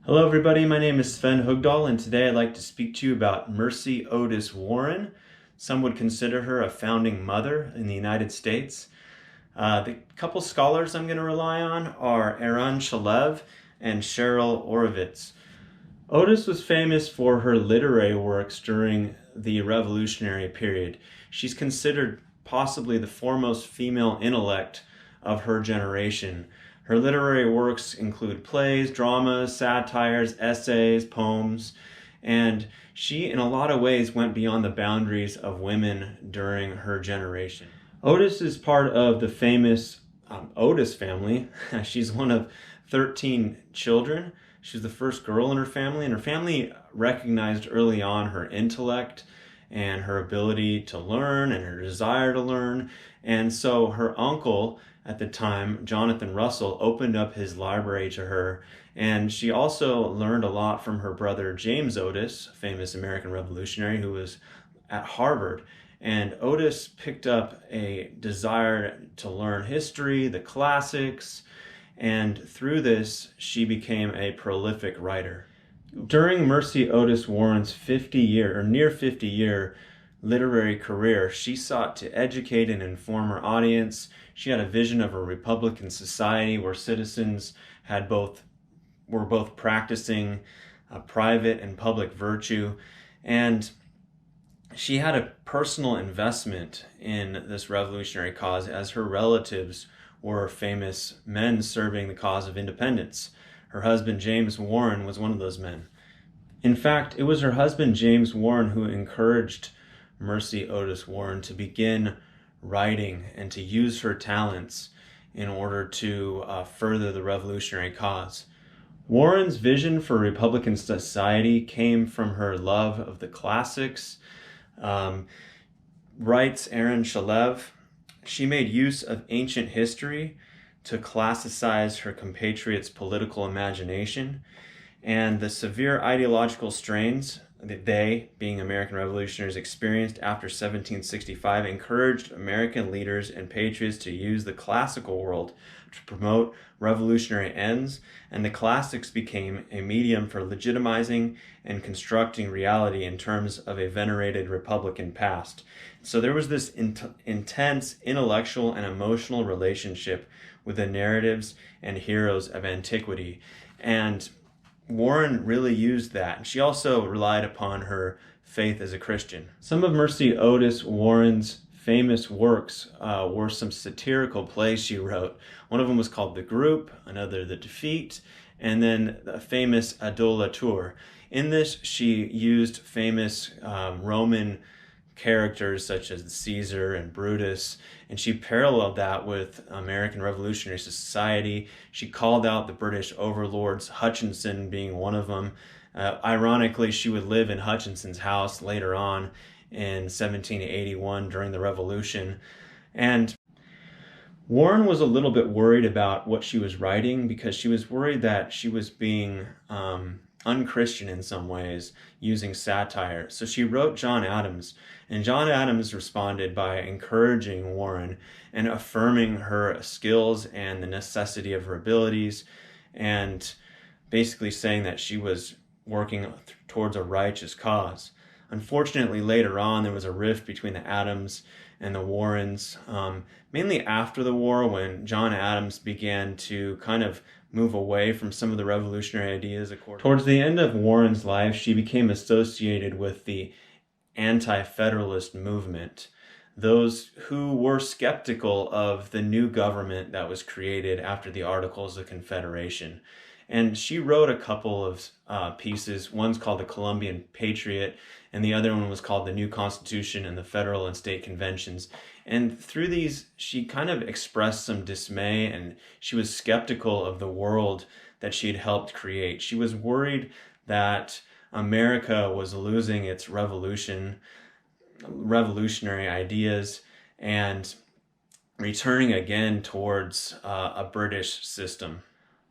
Hello everybody, my name is Sven Hugdahl and today I'd like to speak to you about Mercy Otis Warren. Some would consider her a founding mother in the United States. The couple scholars I'm going to rely on are Eran Shalev and Cheryl Orovitz. Otis was famous for her literary works during the Revolutionary period. She's considered possibly the foremost female intellect of her generation. Her literary works include plays, dramas, satires, essays, poems, and she, in a lot of ways, went beyond the boundaries of women during her generation. Otis is part of the famous Otis family. She's one of 13 children. She's the first girl in her family, and her family recognized early on her intellect and her ability to learn and her desire to learn. And so her uncle at the time, Jonathan Russell, opened up his library to her. And she also learned a lot from her brother James Otis, a famous American revolutionary who was at Harvard. And Otis picked up a desire to learn history, the classics, and through this, she became a prolific writer. During Mercy Otis Warren's 50-year, or near 50-year, literary career, she sought to educate and inform her audience. She had a vision of a Republican society where citizens were both practicing private and public virtue, and she had a personal investment in this revolutionary cause as her relatives were famous men serving the cause of independence. Her husband, James Warren, was one of those men. In fact, it was her husband, James Warren, who encouraged Mercy Otis Warren to begin writing and to use her talents in order to further the revolutionary cause. Warren's vision for Republican society came from her love of the classics. Writes Eran Shalev, she made use of ancient history to classicize her compatriots' political imagination, and the severe ideological strains that they, being American revolutionaries, experienced after 1765 encouraged American leaders and patriots to use the classical world to promote revolutionary ends, and the classics became a medium for legitimizing and constructing reality in terms of a venerated Republican past. So there was this intense intellectual and emotional relationship with the narratives and heroes of antiquity, and Warren really used that. She also relied upon her faith as a Christian. Some of Mercy Otis Warren's famous works were some satirical plays she wrote. One of them was called The Group, another The Defeat, and then the famous Adolatur. In this, she used famous Roman characters such as Caesar and Brutus, and she paralleled that with American Revolutionary Society. She called out the British overlords, Hutchinson being one of them. Ironically, she would live in Hutchinson's house later on in 1781 during the Revolution. And Warren was a little bit worried about what she was writing because she was worried that she was being unchristian in some ways, using satire. So she wrote John Adams, and John Adams responded by encouraging Warren and affirming her skills and the necessity of her abilities, and basically saying that she was working towards a righteous cause. Unfortunately, later on, there was a rift between the Adams and the Warrens, mainly after the war when John Adams began to kind of move away from some of the revolutionary ideas. Towards the end of Warren's life, she became associated with the anti-federalist movement, those who were skeptical of the new government that was created after the Articles of Confederation. And she wrote a couple of pieces. One's called The Columbian Patriot, and the other one was called The New Constitution and the Federal and State Conventions. And through these, she kind of expressed some dismay, and she was skeptical of the world that she had helped create. She was worried that America was losing its revolutionary ideas and returning again towards a British system.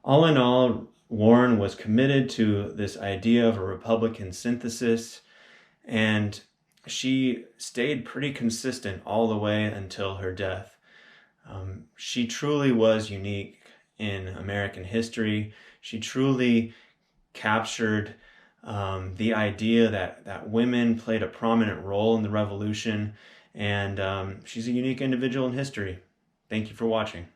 All in all, Warren was committed to this idea of a Republican synthesis, and she stayed pretty consistent all the way until her death. She truly was unique in American history. She truly captured the idea that women played a prominent role in the revolution, and she's a unique individual in history. Thank you for watching.